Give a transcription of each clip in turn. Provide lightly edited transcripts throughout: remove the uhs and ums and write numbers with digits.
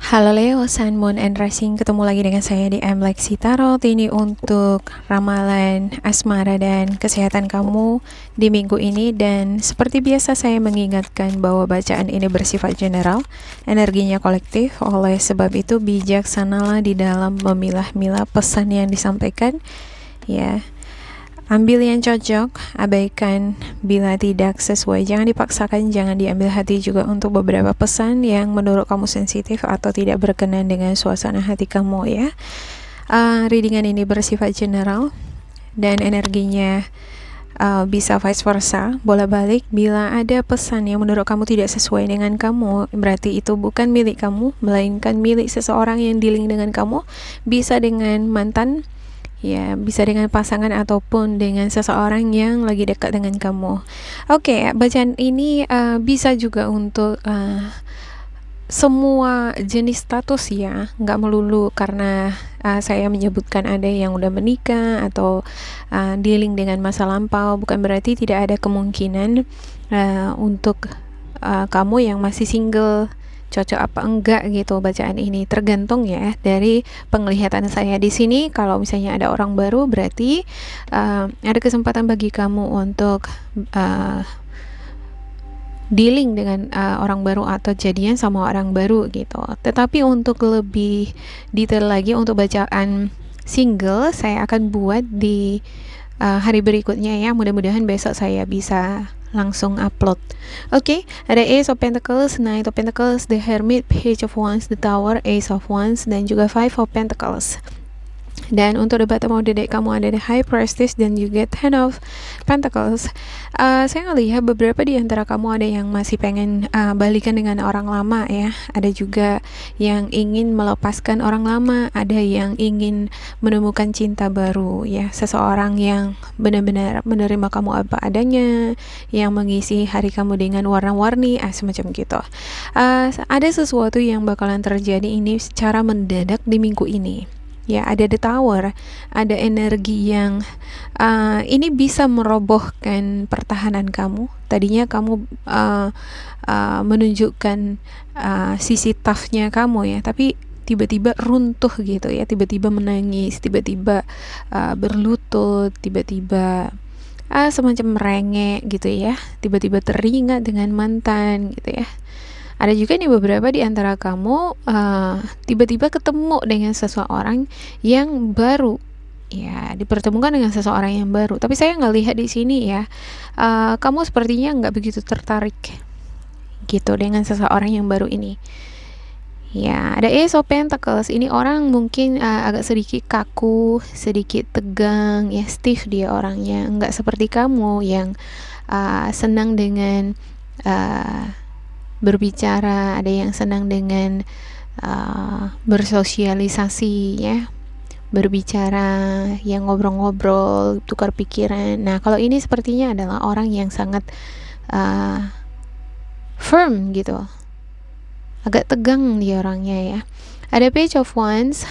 Halo Leo, Sun, Moon, and Rising. Ketemu lagi dengan saya di M Lexi Tarot. Ini untuk ramalan asmara dan kesehatan kamu di minggu ini. Dan seperti biasa saya mengingatkan bahwa bacaan ini bersifat general, energinya kolektif. Oleh sebab itu bijaksanalah di dalam memilah-milah pesan yang disampaikan. Ya, ambil yang cocok, abaikan bila tidak sesuai. Jangan dipaksakan, jangan diambil hati juga untuk beberapa pesan yang menurut kamu sensitif atau tidak berkenan dengan suasana hati kamu ya. Readingan ini bersifat general dan energinya bisa vice versa, bolak-balik. Bila ada pesan yang menurut kamu tidak sesuai dengan kamu, berarti itu bukan milik kamu, melainkan milik seseorang yang dealing dengan kamu. Bisa dengan mantan, ya, bisa dengan pasangan ataupun dengan seseorang yang lagi dekat dengan kamu. Oke, bacaan ini bisa juga untuk semua jenis status ya, nggak melulu karena saya menyebutkan ada yang udah menikah atau dealing dengan masa lampau. Bukan berarti tidak ada kemungkinan untuk kamu yang masih single cocok apa enggak gitu bacaan ini, tergantung ya dari penglihatan saya di sini. Kalau misalnya ada orang baru, berarti ada kesempatan bagi kamu untuk dealing dengan orang baru atau jadian sama orang baru gitu. Tetapi untuk lebih detail lagi untuk bacaan single, saya akan buat di hari berikutnya ya. Mudah-mudahan besok saya bisa langsung upload. Oke, ada Ace of Pentacles, Knight of Pentacles, The Hermit, Page of Wands, The Tower, Ace of Wands, dan juga Five of Pentacles. Dan untuk the bottom of the deck kamu ada the High Priestess dan juga Ten of Pentacles. Saya ngelihat beberapa di antara kamu ada yang masih pengen balikan dengan orang lama ya. Ada juga yang ingin melepaskan orang lama. Ada yang ingin menemukan cinta baru ya. Seseorang yang benar-benar menerima kamu apa adanya, yang mengisi hari kamu dengan warna-warni, semacam gitu. Ada sesuatu yang bakalan terjadi ini secara mendadak di minggu ini. Ya, ada the tower, ada energi yang ini bisa merobohkan pertahanan kamu. Tadinya kamu menunjukkan sisi toughnya kamu ya, tapi tiba-tiba runtuh gitu ya, tiba-tiba menangis, tiba-tiba berlutut, tiba-tiba semacam merengek gitu ya, tiba-tiba teringat dengan mantan gitu ya. Ada juga nih beberapa di antara kamu tiba-tiba ketemu dengan seseorang yang baru, ya, dipertemukan dengan seseorang yang baru. Tapi saya nggak lihat di sini ya, kamu sepertinya nggak begitu tertarik gitu dengan seseorang yang baru ini. Ya, ada Ace of Pentacles. Ini orang mungkin agak sedikit kaku, sedikit tegang, ya, stiff dia orangnya. Nggak seperti kamu yang senang dengan berbicara, ada yang senang dengan bersosialisasi ya, berbicara, yang ngobrol-ngobrol, tukar pikiran. Nah, kalau ini sepertinya adalah orang yang sangat firm gitu, agak tegang dia orangnya ya. Ada Page of Wands.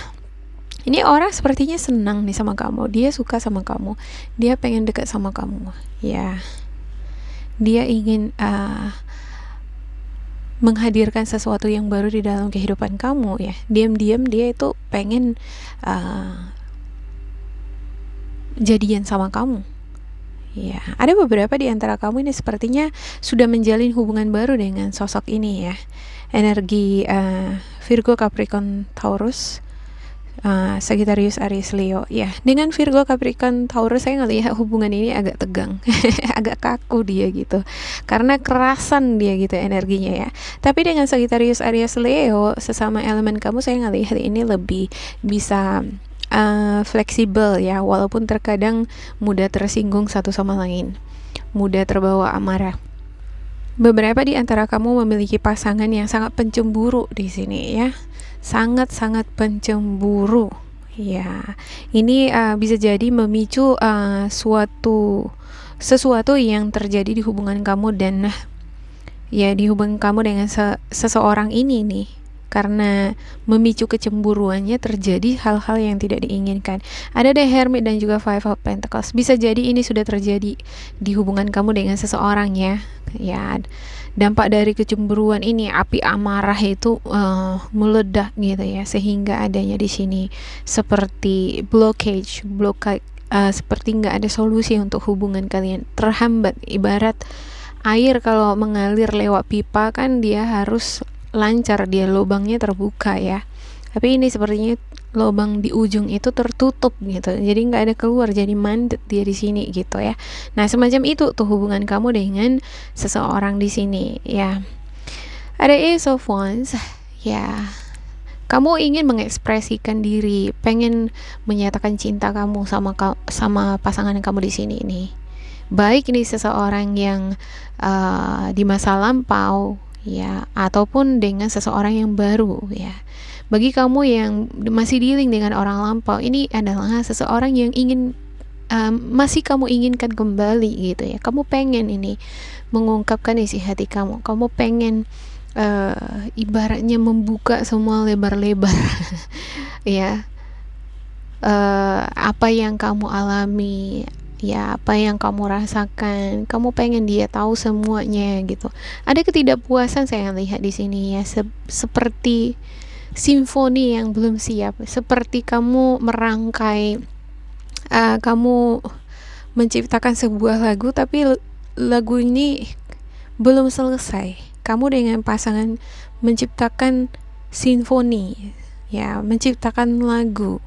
Ini orang sepertinya senang nih sama kamu, dia suka sama kamu, dia pengen dekat sama kamu ya, dia ingin menghadirkan sesuatu yang baru di dalam kehidupan kamu ya. Diam-diam dia itu pengen jadian sama kamu ya. Ada beberapa di antara kamu ini sepertinya sudah menjalin hubungan baru dengan sosok ini ya. Energi Virgo, Capricorn, Taurus, Sagittarius, Aries, Leo ya. Dengan Virgo, Capricorn, Taurus saya ngelihat hubungan ini agak tegang agak kaku dia gitu, karena kerasan dia gitu energinya ya. Tapi dengan Sagittarius, Aries, Leo, sesama elemen kamu, saya ngelihat ini lebih bisa fleksibel ya, walaupun terkadang mudah tersinggung satu sama lain, mudah terbawa amarah. Beberapa di antara kamu memiliki pasangan yang sangat pencemburu di sini ya, sangat-sangat pencemburu ya. Ini bisa jadi memicu sesuatu yang terjadi di hubungan kamu dan ya di hubungan kamu dengan seseorang ini nih. Karena memicu kecemburuannya terjadi hal-hal yang tidak diinginkan. Ada The Hermit dan juga Five of Pentacles. Bisa jadi ini sudah terjadi di hubungan kamu dengan seseorang ya. Ya, dampak dari kecemburuan ini, api amarah itu meledak gitu ya, sehingga adanya di sini seperti blockage, seperti nggak ada solusi untuk hubungan kalian, terhambat. Ibarat air kalau mengalir lewat pipa kan dia harus lancar, dia lubangnya terbuka ya, tapi ini sepertinya lubang di ujung itu tertutup gitu, jadi nggak ada keluar, jadi mandet dia di sini gitu ya. Nah semacam itu tuh hubungan kamu dengan seseorang di sini ya. Ada Ace of Wands ya, kamu ingin mengekspresikan diri, pengen menyatakan cinta kamu sama pasangan kamu di sini nih, baik ini seseorang yang di masa lampau ya, ataupun dengan seseorang yang baru ya. Bagi kamu yang masih dealing dengan orang lampau, ini adalah seseorang yang ingin masih kamu inginkan kembali gitu ya. Kamu pengen ini mengungkapkan isi hati kamu. Kamu pengen ibaratnya membuka semua lebar-lebar ya. Apa yang kamu alami ya, apa yang kamu rasakan, kamu pengen dia tahu semuanya gitu. Ada ketidakpuasan saya lihat di sini ya, seperti simfoni yang belum siap, seperti kamu merangkai, kamu menciptakan sebuah lagu tapi lagu ini belum selesai. Kamu dengan pasangan menciptakan simfoni ya, menciptakan lagu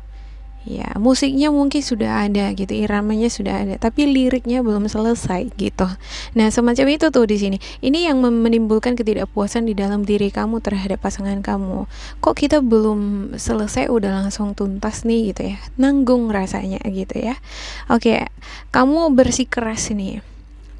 ya, musiknya mungkin sudah ada gitu, iramanya sudah ada, tapi liriknya belum selesai gitu. Nah semacam itu tuh di sini. Ini yang menimbulkan ketidakpuasan di dalam diri kamu terhadap pasangan kamu. Kok kita belum selesai udah langsung tuntas nih gitu ya, nanggung rasanya gitu ya. Oke, kamu bersikeras nih,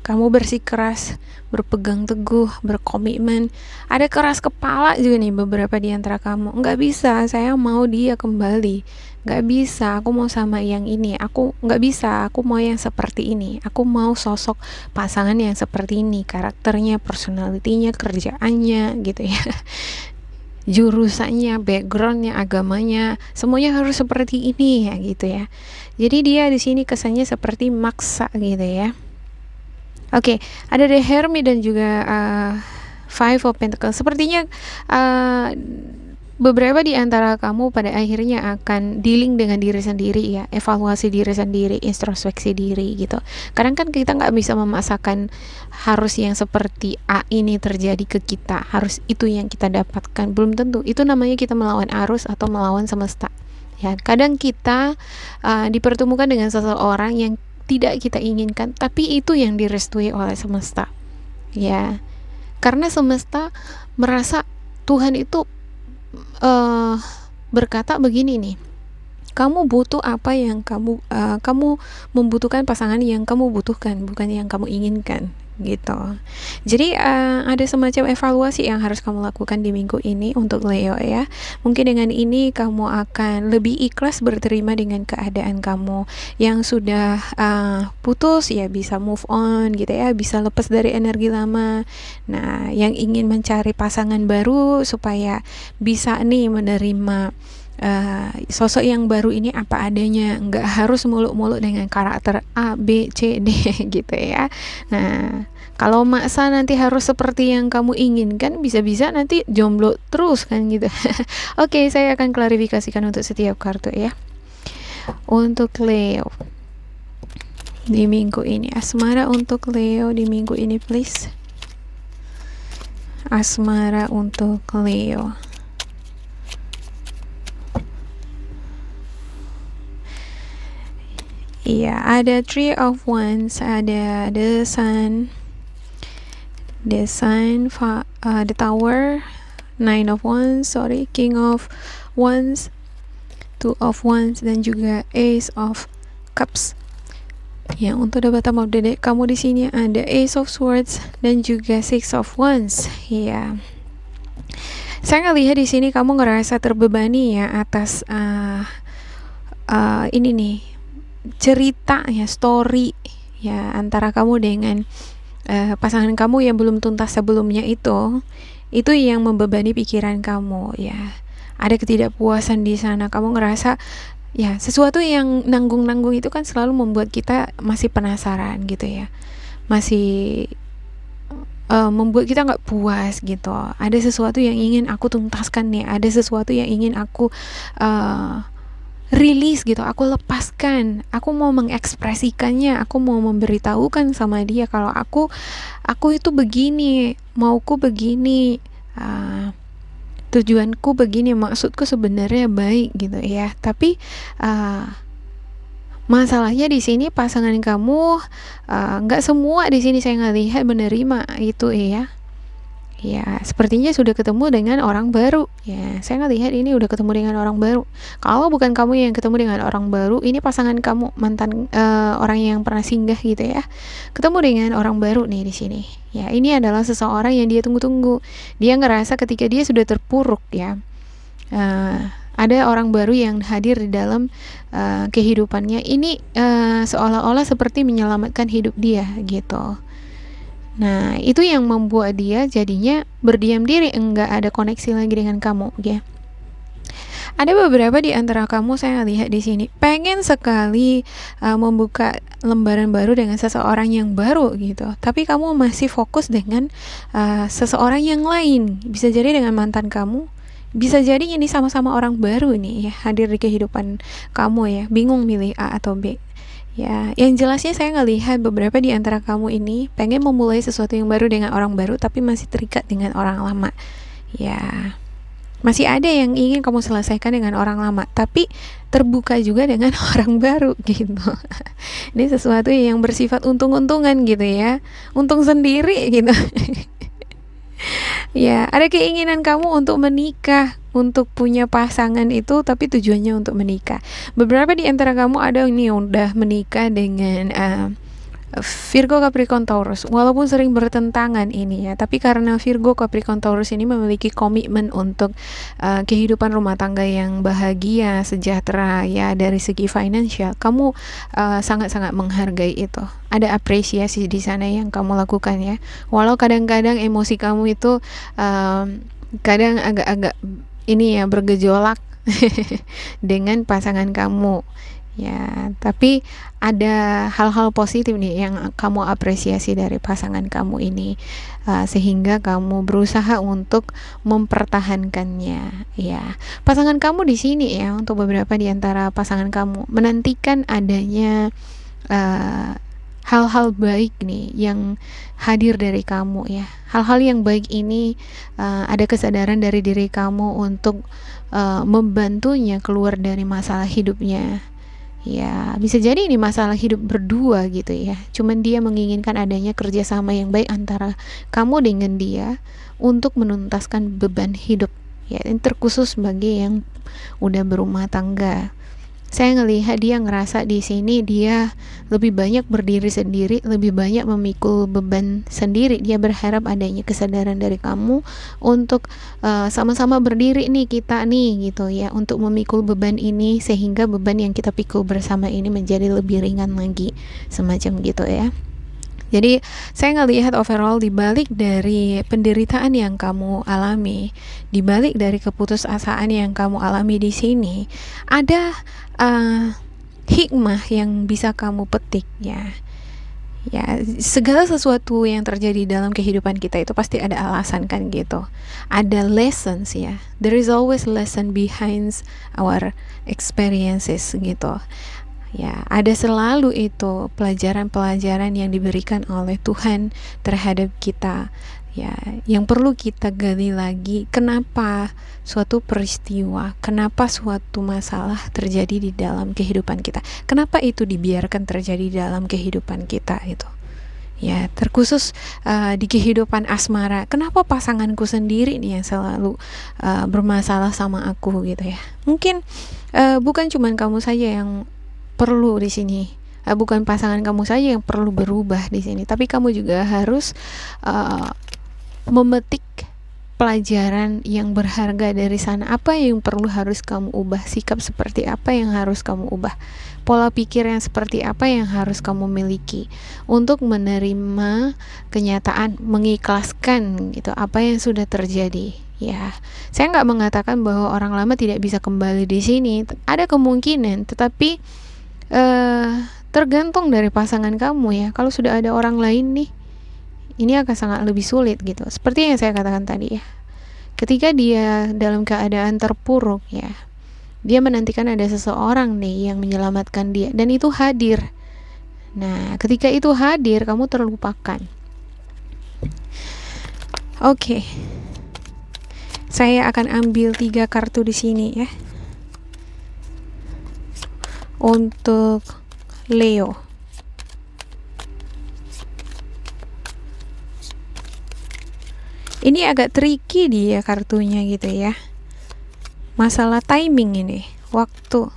kamu bersikeras, berpegang teguh, berkomitmen. Ada keras kepala juga nih beberapa di antara kamu. Nggak bisa, saya mau dia kembali. Nggak bisa, aku mau sama yang ini. Aku nggak bisa, aku mau yang seperti ini. Aku mau sosok pasangan yang seperti ini, karakternya, personalitinya, kerjaannya gitu ya. Jurusannya, backgroundnya, agamanya, semuanya harus seperti ini ya gitu ya. Jadi dia di sini kesannya seperti maksa gitu ya. Oke, ada The Hermit dan juga Five of Pentacles. Sepertinya beberapa di antara kamu pada akhirnya akan dealing dengan diri sendiri ya, evaluasi diri sendiri, introspeksi diri gitu. Kadang kan kita nggak bisa memaksakan harus yang seperti A ini terjadi ke kita, harus itu yang kita dapatkan, belum tentu. Itu namanya kita melawan arus atau melawan semesta ya. Kadang kita dipertemukan dengan seseorang yang tidak kita inginkan, tapi itu yang direstui oleh semesta ya, karena semesta merasa Tuhan itu berkata begini nih, kamu butuh apa yang kamu membutuhkan pasangan yang kamu butuhkan, bukan yang kamu inginkan gitu. Jadi ada semacam evaluasi yang harus kamu lakukan di minggu ini untuk Leo ya. Mungkin dengan ini kamu akan lebih ikhlas berterima dengan keadaan kamu yang sudah putus ya, bisa move on gitu ya, bisa lepas dari energi lama. Nah yang ingin mencari pasangan baru supaya bisa nih menerima sosok yang baru ini apa adanya, nggak harus muluk-muluk dengan karakter A, B, C, D gitu ya. Nah kalau maksa nanti harus seperti yang kamu inginkan, bisa-bisa nanti jomblo terus kan gitu. Oke, saya akan klarifikasikan untuk setiap kartu ya. Untuk Leo di minggu ini, asmara untuk Leo di minggu ini please. Asmara untuk Leo. Iya, ada Three of Wands, ada The Sun, the Tower, Nine of Wands, King of Wands, Two of Wands, dan juga Ace of Cups. Ya, untuk the bottom of the deck kamu di sini ada Ace of Swords dan juga Six of Wands. Ya, saya ngelihat di sini kamu ngerasa terbebani ya atas ini nih, cerita ya, story ya antara kamu dengan pasangan kamu yang belum tuntas sebelumnya, itu yang membebani pikiran kamu ya. Ada ketidakpuasan di sana, kamu ngerasa ya sesuatu yang nanggung-nanggung itu kan selalu membuat kita masih penasaran gitu ya, masih membuat kita nggak puas gitu. Ada sesuatu yang ingin aku tuntaskan nih, ada sesuatu yang ingin aku uh, rilis gitu, aku lepaskan, aku mau mengekspresikannya, aku mau memberitahukan sama dia kalau aku itu begini, mauku begini, uh, tujuanku begini, maksudku sebenarnya baik gitu ya. Tapi uh, masalahnya di sini pasangan kamu nggak semua di sini saya ngelihat menerima itu ya. Ya, sepertinya sudah ketemu dengan orang baru. Ya, saya ngelihat ini udah ketemu dengan orang baru. Kalau bukan kamu yang ketemu dengan orang baru, ini pasangan kamu mantan orang yang pernah singgah gitu ya. Ketemu dengan orang baru nih di sini. Ya, ini adalah seseorang yang dia tunggu-tunggu. Dia ngerasa ketika dia sudah terpuruk ya. Ada orang baru yang hadir di dalam kehidupannya. Ini seolah-olah seperti menyelamatkan hidup dia gitu. Nah, itu yang membuat dia jadinya berdiam diri, enggak ada koneksi lagi dengan kamu, ya. Ada beberapa di antara kamu saya lihat di sini pengen sekali membuka lembaran baru dengan seseorang yang baru gitu, tapi kamu masih fokus dengan seseorang yang lain. Bisa jadi dengan mantan kamu, bisa jadi ini sama-sama orang baru nih ya hadir di kehidupan kamu ya. Bingung milih A atau B. Ya, yang jelasnya saya ngelihat beberapa di antara kamu ini pengen memulai sesuatu yang baru dengan orang baru tapi masih terikat dengan orang lama. Ya, masih ada yang ingin kamu selesaikan dengan orang lama, tapi terbuka juga dengan orang baru gitu. Ini sesuatu yang bersifat untung-untungan gitu ya. Untung sendiri gitu. Ya, ada keinginan kamu untuk menikah, untuk punya pasangan itu, tapi tujuannya untuk menikah. Beberapa di antara kamu ada nih yang udah menikah dengan Virgo, Capricorn, Taurus. Walaupun sering bertentangan ini ya, tapi karena Virgo, Capricorn, Taurus ini memiliki komitmen untuk kehidupan rumah tangga yang bahagia, sejahtera ya dari segi finansial, kamu sangat-sangat menghargai itu. Ada apresiasi di sana yang kamu lakukan ya. Walau kadang-kadang emosi kamu itu kadang agak-agak ini ya bergejolak dengan pasangan kamu. Ya, tapi ada hal-hal positif nih yang kamu apresiasi dari pasangan kamu ini, sehingga kamu berusaha untuk mempertahankannya. Ya, pasangan kamu di sini ya, untuk beberapa di antara pasangan kamu menantikan adanya hal-hal baik nih yang hadir dari kamu ya. Hal-hal yang baik ini ada kesadaran dari diri kamu untuk membantunya keluar dari masalah hidupnya. Ya, bisa jadi ini masalah hidup berdua gitu ya. Cuman dia menginginkan adanya kerjasama yang baik antara kamu dengan dia untuk menuntaskan beban hidup. Ya, ini terkhusus bagi yang udah berumah tangga. Saya ngelihat dia ngerasa di sini dia lebih banyak berdiri sendiri, lebih banyak memikul beban sendiri. Dia berharap adanya kesadaran dari kamu untuk sama-sama berdiri nih kita nih gitu ya, untuk memikul beban ini sehingga beban yang kita pikul bersama ini menjadi lebih ringan lagi, semacam gitu ya. Jadi saya ngelihat overall di balik dari penderitaan yang kamu alami, di balik dari keputusasaan yang kamu alami di sini, ada hikmah yang bisa kamu petik ya. Ya, segala sesuatu yang terjadi dalam kehidupan kita itu pasti ada alasan kan gitu. Ada lessons ya. There is always lesson behind our experiences gitu. Ya, ada selalu itu pelajaran-pelajaran yang diberikan oleh Tuhan terhadap kita. Ya, yang perlu kita gali lagi, kenapa suatu peristiwa, kenapa suatu masalah terjadi di dalam kehidupan kita. Kenapa itu dibiarkan terjadi di dalam kehidupan kita itu. Ya, terkhusus di kehidupan asmara. Kenapa pasanganku sendiri nih yang selalu bermasalah sama aku gitu ya. Mungkin bukan cuma kamu saja yang perlu di sini, bukan pasangan kamu saja yang perlu berubah di sini, tapi kamu juga harus memetik pelajaran yang berharga dari sana. Apa yang perlu harus kamu ubah, sikap seperti apa yang harus kamu ubah, pola pikir yang seperti apa yang harus kamu miliki untuk menerima kenyataan, mengikhlaskan gitu apa yang sudah terjadi. Ya, saya nggak mengatakan bahwa orang lama tidak bisa kembali di sini, ada kemungkinan, tetapi tergantung dari pasangan kamu ya. Kalau sudah ada orang lain nih, ini akan sangat lebih sulit gitu. Seperti yang saya katakan tadi ya, ketika dia dalam keadaan terpuruk ya, dia menantikan ada seseorang nih yang menyelamatkan dia, dan itu hadir. Nah, ketika itu hadir, kamu terlupakan. Oke. Saya akan ambil 3 kartu di sini ya. Untuk Leo. Ini agak tricky dia kartunya gitu ya. Masalah timing ini, waktu.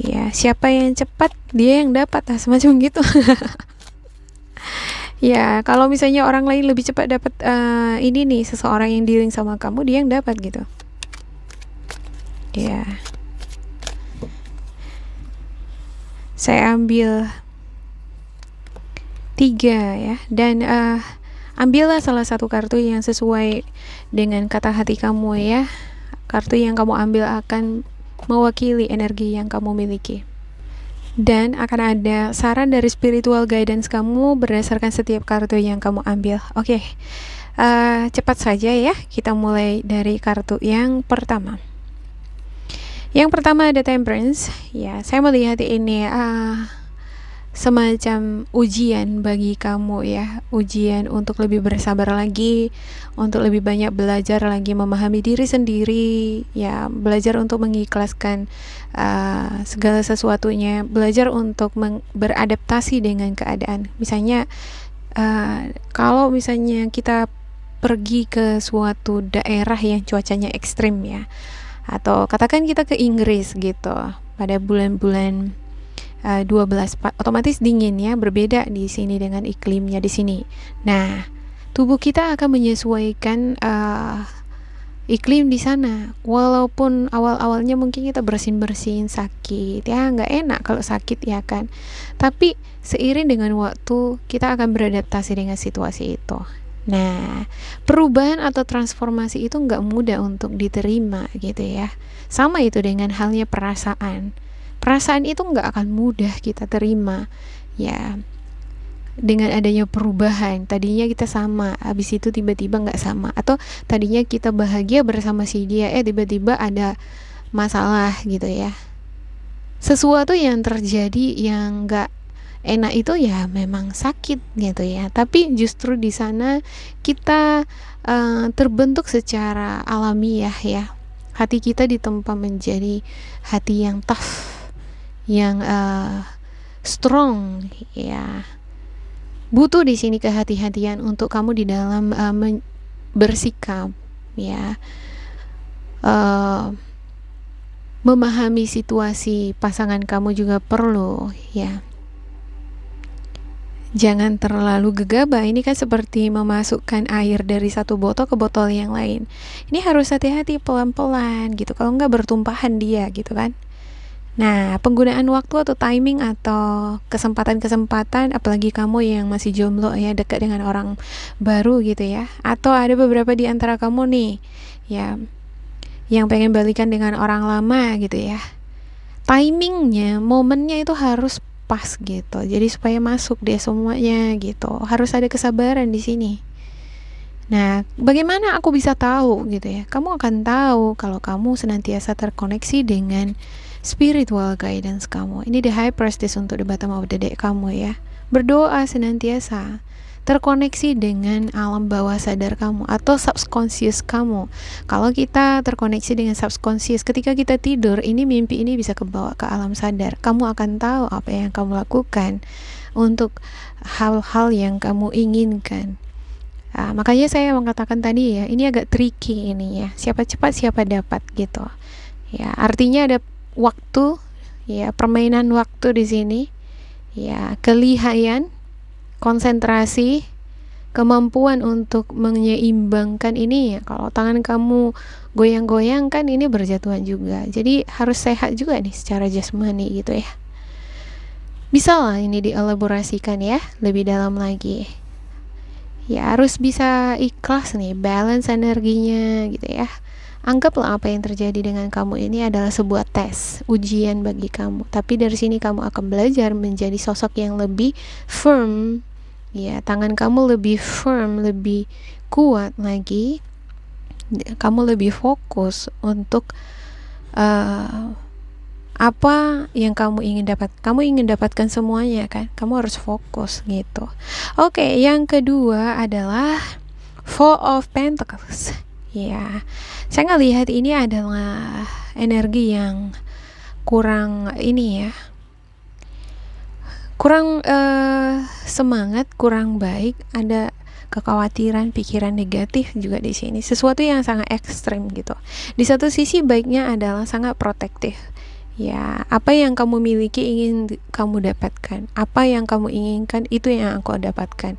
Ya, siapa yang cepat dia yang dapat, semacam gitu. Ya, kalau misalnya orang lain lebih cepat dapat ini nih, seseorang yang dealing sama kamu, dia yang dapat gitu. Ya. Saya ambil 3 ya, dan ambillah salah satu kartu yang sesuai dengan kata hati kamu ya. Kartu yang kamu ambil akan mewakili energi yang kamu miliki. Dan akan ada saran dari spiritual guidance kamu berdasarkan setiap kartu yang kamu ambil. Oke, cepat saja ya, kita mulai dari kartu yang pertama. Yang pertama ada Temperance. Ya, saya melihat ini semacam ujian bagi kamu ya, ujian untuk lebih bersabar lagi, untuk lebih banyak belajar lagi memahami diri sendiri ya, belajar untuk mengikhlaskan segala sesuatunya, belajar untuk beradaptasi dengan keadaan. Misalnya kalau misalnya kita pergi ke suatu daerah yang cuacanya ekstrim ya, atau katakan kita ke Inggris gitu pada bulan-bulan 12, otomatis dingin ya, berbeda di sini dengan iklimnya di sini. Nah, tubuh kita akan menyesuaikan iklim di sana. Walaupun awal-awalnya mungkin kita bersin-bersin sakit ya, nggak enak kalau sakit ya kan. Tapi seiring dengan waktu kita akan beradaptasi dengan situasi itu. Nah, perubahan atau transformasi itu nggak mudah untuk diterima gitu ya. Sama itu dengan halnya perasaan. Perasaan itu nggak akan mudah kita terima ya. Dengan adanya perubahan, tadinya kita sama, habis itu tiba-tiba nggak sama, atau tadinya kita bahagia bersama si dia, tiba-tiba ada masalah gitu ya. Sesuatu yang terjadi yang nggak enak itu ya memang sakit gitu ya. Tapi justru di sana kita terbentuk secara alamiah ya. Hati kita ditempa menjadi hati yang tough, yang strong ya. Butuh di sini kehati-hatian untuk kamu di dalam bersikap ya, memahami situasi pasangan kamu juga perlu ya. Jangan terlalu gegabah. Ini kan seperti memasukkan air dari satu botol ke botol yang lain. Ini harus hati-hati, pelan-pelan gitu, kalau enggak bertumpahan dia gitu kan. Nah, penggunaan waktu atau timing atau kesempatan-kesempatan, apalagi kamu yang masih jomblo ya, dekat dengan orang baru gitu ya, atau ada beberapa di antara kamu nih ya yang pengen balikan dengan orang lama gitu ya, timingnya, momennya itu harus pas gitu, jadi supaya masuk dia semuanya gitu, harus ada kesabaran di sini. Nah, bagaimana aku bisa tahu gitu ya? Kamu akan tahu kalau kamu senantiasa terkoneksi dengan spiritual guidance kamu. Ini the high priestess untuk the bottom of the deck kamu ya. Berdoa senantiasa, terkoneksi dengan alam bawah sadar kamu atau subconscious kamu. Kalau kita terkoneksi dengan subconscious, ketika kita tidur, ini mimpi ini bisa kebawa ke alam sadar. Kamu akan tahu apa yang kamu lakukan untuk hal-hal yang kamu inginkan. Makanya saya mengatakan tadi ya, ini agak tricky ini ya. Siapa cepat siapa dapat gitu. Ya, artinya ada waktu ya, permainan waktu di sini. Ya, kelihayan, konsentrasi, kemampuan untuk menyeimbangkan ini ya. Kalau tangan kamu goyang-goyang kan ini berjatuhan juga. Jadi harus sehat juga nih secara jasmani gitu ya. Bisa lah ini dielaborasikan ya lebih dalam lagi. Ya, harus bisa ikhlas nih, balance energinya gitu ya. Anggaplah apa yang terjadi dengan kamu ini adalah sebuah tes, ujian bagi kamu. Tapi dari sini kamu akan belajar menjadi sosok yang lebih firm Ya, tangan kamu lebih firm, lebih kuat lagi. Kamu lebih fokus untuk uh, apa yang kamu ingin dapat. Kamu ingin dapatkan semuanya kan? Kamu harus fokus gitu. Oke, yang kedua adalah Four of Pentacles. Ya, saya ngelihat ini adalah energi yang kurang ini ya, kurang semangat, kurang baik. Ada kekhawatiran, pikiran negatif juga di sini. Sesuatu yang sangat ekstrim gitu. Di satu sisi baiknya adalah sangat protektif. Ya, apa yang kamu miliki ingin kamu dapatkan. Apa yang kamu inginkan itu yang aku dapatkan.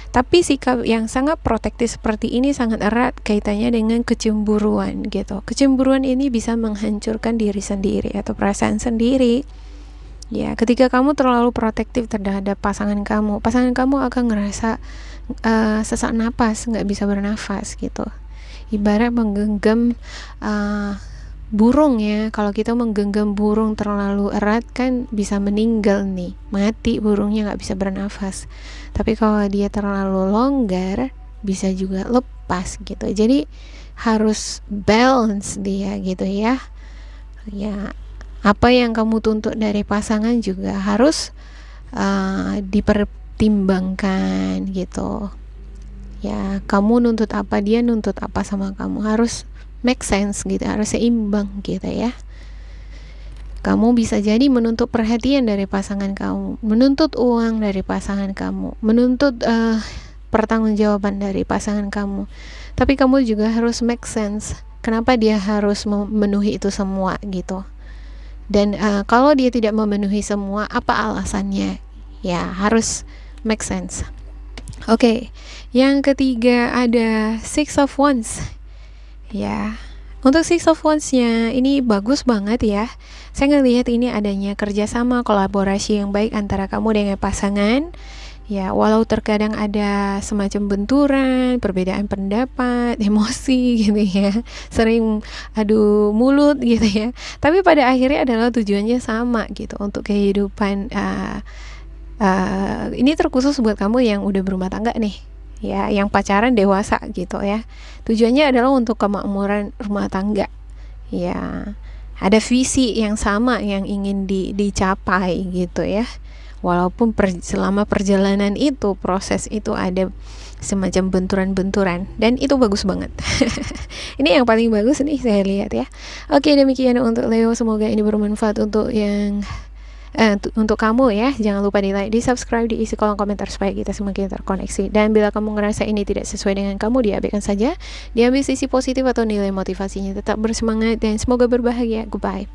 Tapi sikap yang sangat protektif seperti ini sangat erat kaitannya dengan kecemburuan gitu. Kecemburuan ini bisa menghancurkan diri sendiri atau perasaan sendiri. Ya, ketika kamu terlalu protektif terhadap pasangan kamu akan ngerasa sesak napas, nggak bisa bernafas gitu. Ibarat menggenggam burung ya. Kalau kita menggenggam burung terlalu erat kan bisa meninggal nih, mati burungnya, nggak bisa bernafas. Tapi kalau dia terlalu longgar bisa juga lepas gitu. Jadi harus balance dia gitu ya. Ya, apa yang kamu tuntut dari pasangan juga harus dipertimbangkan gitu. Ya, kamu nuntut apa, dia nuntut apa sama kamu, harus make sense gitu, harus seimbang gitu ya. Kamu bisa jadi menuntut perhatian dari pasangan kamu, menuntut uang dari pasangan kamu, menuntut pertanggungjawaban dari pasangan kamu. Tapi kamu juga harus make sense. Kenapa dia harus memenuhi itu semua gitu. Dan kalau dia tidak memenuhi semua, apa alasannya? Ya, harus make sense. Oke, yang ketiga ada Six of Wands. Ya, untuk Six of Wands-nya ini bagus banget ya. Saya ngelihat ini adanya kerjasama, kolaborasi yang baik antara kamu dengan pasangan. Ya, walau terkadang ada semacam benturan, perbedaan pendapat, emosi gitu ya, sering adu mulut gitu ya. Tapi pada akhirnya adalah tujuannya sama gitu, untuk kehidupan. Ini terkhusus buat kamu yang udah berumah tangga nih, ya, yang pacaran dewasa gitu ya. Tujuannya adalah untuk kemakmuran rumah tangga. Ya, ada visi yang sama yang ingin dicapai gitu ya. Walaupun selama perjalanan itu, proses itu ada semacam benturan-benturan, dan itu bagus banget. Ini yang paling bagus nih saya lihat ya. Oke, demikian untuk Leo, semoga ini bermanfaat untuk yang untuk kamu ya. Jangan lupa di like, di subscribe, diisi kolom komentar supaya kita semakin terkoneksi. Dan bila kamu ngerasa ini tidak sesuai dengan kamu, diabaikan saja, diambil sisi positif atau nilai motivasinya. Tetap bersemangat dan semoga berbahagia. Goodbye.